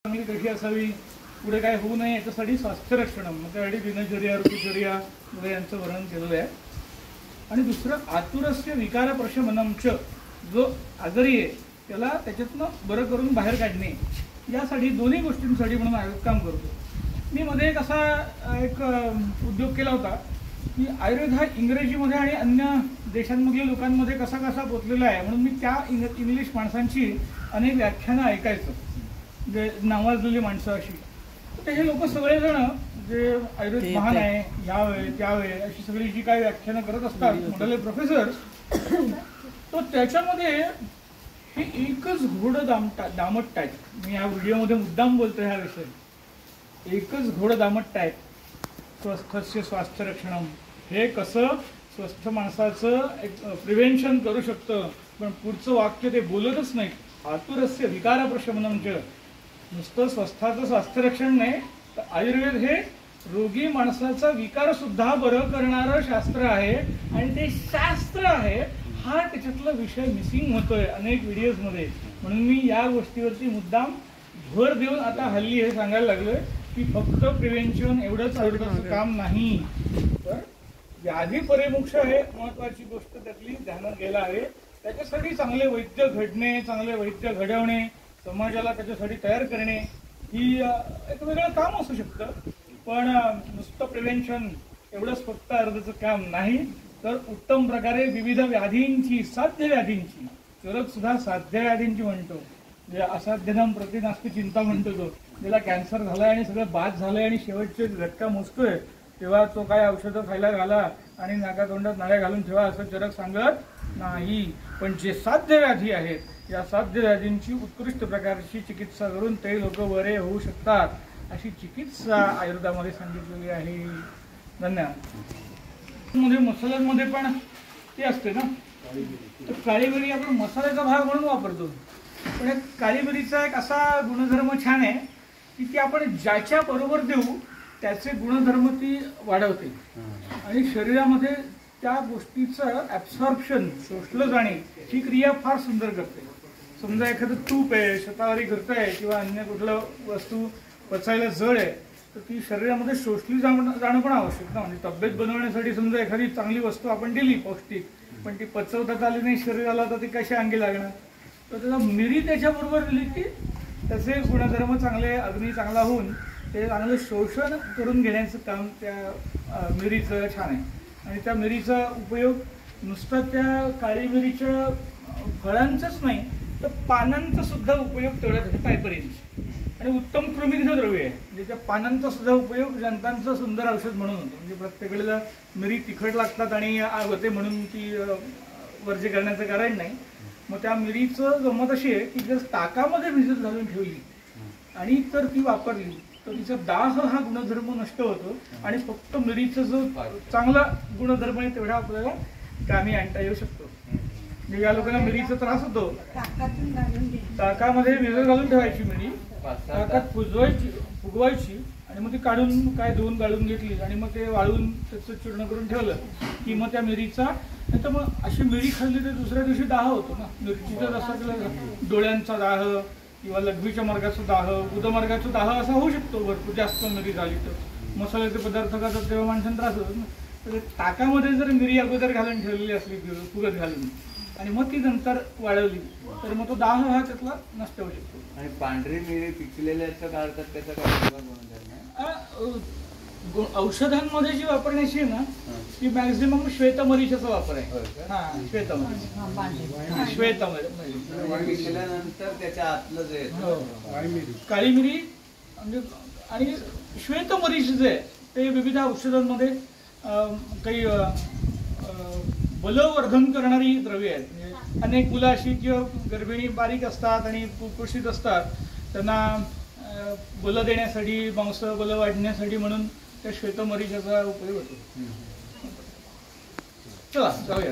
चांगली कशी असावी, पुढे काय होऊ नये याच्यासाठी स्वास्थ्य रक्षणम, मग त्यासाठी दिनचर्या ऋतुचर्या वगैरे यांचं वर्णन केलेलं आहे. आणि दुसरं आतुरस्य विकार प्रशमनमच, जो आजारी आहे त्याला त्याच्यातनं बरं करून बाहेर काढणे, यासाठी दोन्ही गोष्टींसाठी म्हणून आयुर्वेद काम करतो. मी मध्ये एक असा एक उद्योग केला होता की आयुर्वेद हा इंग्रजीमध्ये आणि अन्य देशांमधल्या लोकांमध्ये कसा कसा पोचलेला आहे, म्हणून मी त्या इंग्लिश माणसांची अनेक व्याख्यानं ऐकायचो, जे नावाजलेली माणसं अशी. तर हे लोक सगळेजण जे आयुर्वेद महान आहे ह्यावेळे त्यावेळे अशी सगळी जी काही व्याख्यानं करत असतात मोठे प्रोफेसर, तो त्याच्यामध्ये हे एकच घोडं दामट टाईप, मी या व्हिडिओमध्ये मुद्दाम बोलतो ह्या विषय, एकच घोडं दामट टाईप, स्वस्थस्य स्वास्थ्य रक्षणम, हे कसं स्वस्थ माणसाचं एक प्रिव्हेन्शन करू शकतं. पण पुढचं वाक्य ते बोलतच नाही. आतुरस्य विकार प्रशमनमच, नुसतं स्वस्थाचं स्वास्थ्य रक्षण नाही तर आयुर्वेद हे रोगी माणसाचा विकार सुद्धा बरं करणारं शास्त्र आहे. आणि ते शास्त्र आहे हा त्याच्यातला विषय मिसिंग होतोय अनेक व्हिडिओजमध्ये. म्हणून मी या गोष्टीवरती मुद्दाम भर देऊन आता हल्ली हे सांगायला लागलोय की फक्त प्रिव्हेन्शन एवढंच आयुर्वेदाचं काम नाही, तर व्याधी परिमुक्ष हे महत्वाची गोष्ट त्यातली ध्यानात घ्यायला हवे. त्याच्यासाठी चांगले वैद्य घडणे, चांगले वैद्य घडवणे, समाजाला त्याच्यासाठी तयार करणे ही एक वेगळं काम असू शकतं. पण नुसतं प्रिव्हेन्शन एवढंच फक्त आयुर्वेदाचं काम नाही, तर उत्तम प्रकारे विविध व्याधींची, साध्य व्याधींची, चरक सुद्धा साध्य व्याधींची म्हणतो, जे असाध्यनाम प्रति नास्ती चिंता म्हणतो, तो ज्याला कॅन्सर झालाय आणि सगळं बाद झालंय आणि शेवटचे झटका मोजतोय तेव्हा तो काय औषधं खायला घाला आणि नाकातोंडात नाड्या घालून ठेवा असं चरक सांगत नाही. पण जे साध्य व्याधी आहेत, या साध्य व्याधींची उत्कृष्ट प्रकारची चिकित्सा करून ते लोक बरे होऊ शकतात, अशी चिकित्सा आयुर्वेदामध्ये सांगितलेली आहे. धन्यवाद. मध्ये मसाल्यांमध्ये पण ते असते ना, तर काळी मिरी आपण मसाल्याचा भाग म्हणून वापरतो. पण काळी मिरीचा एक असा गुणधर्म छान आहे की ती आपण ज्याच्या बरोबर देऊ त्याचे गुणधर्म ती वाढवते आणि शरीरामध्ये त्या गोष्टीचं ॲब्सॉर्प्शन, शोषलं जाणे, ही क्रिया फार सुंदर करते. समजा एखादं तूप आहे, शतावरी करत आहे किंवा अन्य कुठलं वस्तू पचायला जड आहे, तर ती शरीरामध्ये शोषली जाणं पण आवश्यक ना. म्हणजे तब्येत बनवण्यासाठी समजा एखादी चांगली वस्तू आपण दिली पौष्टिक, पण ती पचवता आली नाही शरीराला, तर ती कशी अंगी लागणार. तर त्याला मिरी त्याच्याबरोबर दिली की त्याचे गुणधर्म चांगले, अग्नी चांगला होऊन ते चांगलं शोषण करून घेण्याचं काम त्या मिरीचं छान आहे. आणि त्या मिरीचा उपयोग नुसता त्या काळी मिरीच्या फळांचाच नाही तर पानांचा सुद्धा उपयोग तेवढ्या पायपर्यंत. आणि उत्तम कृमिनिध द्रव्य आहे, म्हणजे त्या पानांचा सुद्धा उपयोग जंतांचं सुंदर औषध म्हणून होतो. म्हणजे प्रत्येक वेळेला मिरी तिखट लागतात आणि होते म्हणून ती वर्ज्य करण्याचं कारण नाही. मग त्या मिरीचं गंमत अशी आहे की जर ताकामध्ये भिजत घालून ठेवली आणि तर ती वापरली तर तिचा दाह हा गुणधर्म नष्ट होतो आणि फक्त मिरीचा जो चांगला गुणधर्म आहे तेवढा आपल्याला कामी आणता येऊ शकतो. म्हणजे या लोकांना मिरीचा त्रास होतो, ताकामध्ये भिजत घालून ठेवायची मिरी, ताकात फुगवायची आणि मग ती काढून काय धुवून गाळून घेतली आणि मग ते वाळून त्याचं चूर्ण करून ठेवलं की मग त्या मिरीचा, नाही तर मग अशी मिरी खाल्ली तर दुसऱ्या दिवशी दाह होतो ना. मिरचीचा जसा डोळ्यांचा दाह किंवा लघवीच्या मार्गाचा दाह, उदमार्गाचा दाह असा होऊ शकतो भरपूर जास्त मिरी झाली तर. मसाल्याचे पदार्थ खातात तेव्हा माणसांना त्रास होतो ना. तर ताकामध्ये जर मिरी अगोदर घालून ठेवलेली असली फुगत घालून आणि मग ती नंतर वाळवली तर मग तो दाह हा त्यातला नष्ट होऊ शकतो. आणि पांढरी मिरी पिकलेल्या काढतात त्याचा काय औषधांमध्ये जी वापरण्याची आहे ना ती मॅक्झिमम श्वेतमरीच्याचा वापर आहे. हा, श्वेतमरी, श्वेतमरी पिकल्यानंतर त्याच्या आतलं जे काळी मिरी म्हणजे आणि श्वेतमरीच जे आहे ते विविध औषधांमध्ये काही बलवर्धन करणारी द्रव्ये आहेत. म्हणजे अनेक मुलं अशी किंवा गर्भिणी बारीक असतात आणि कुपोषित असतात, त्यांना बल देण्यासाठी, मांस बल वाढण्यासाठी म्हणून त्या श्वेतमरीच्याचा उपयोग होतो. चला जाऊया.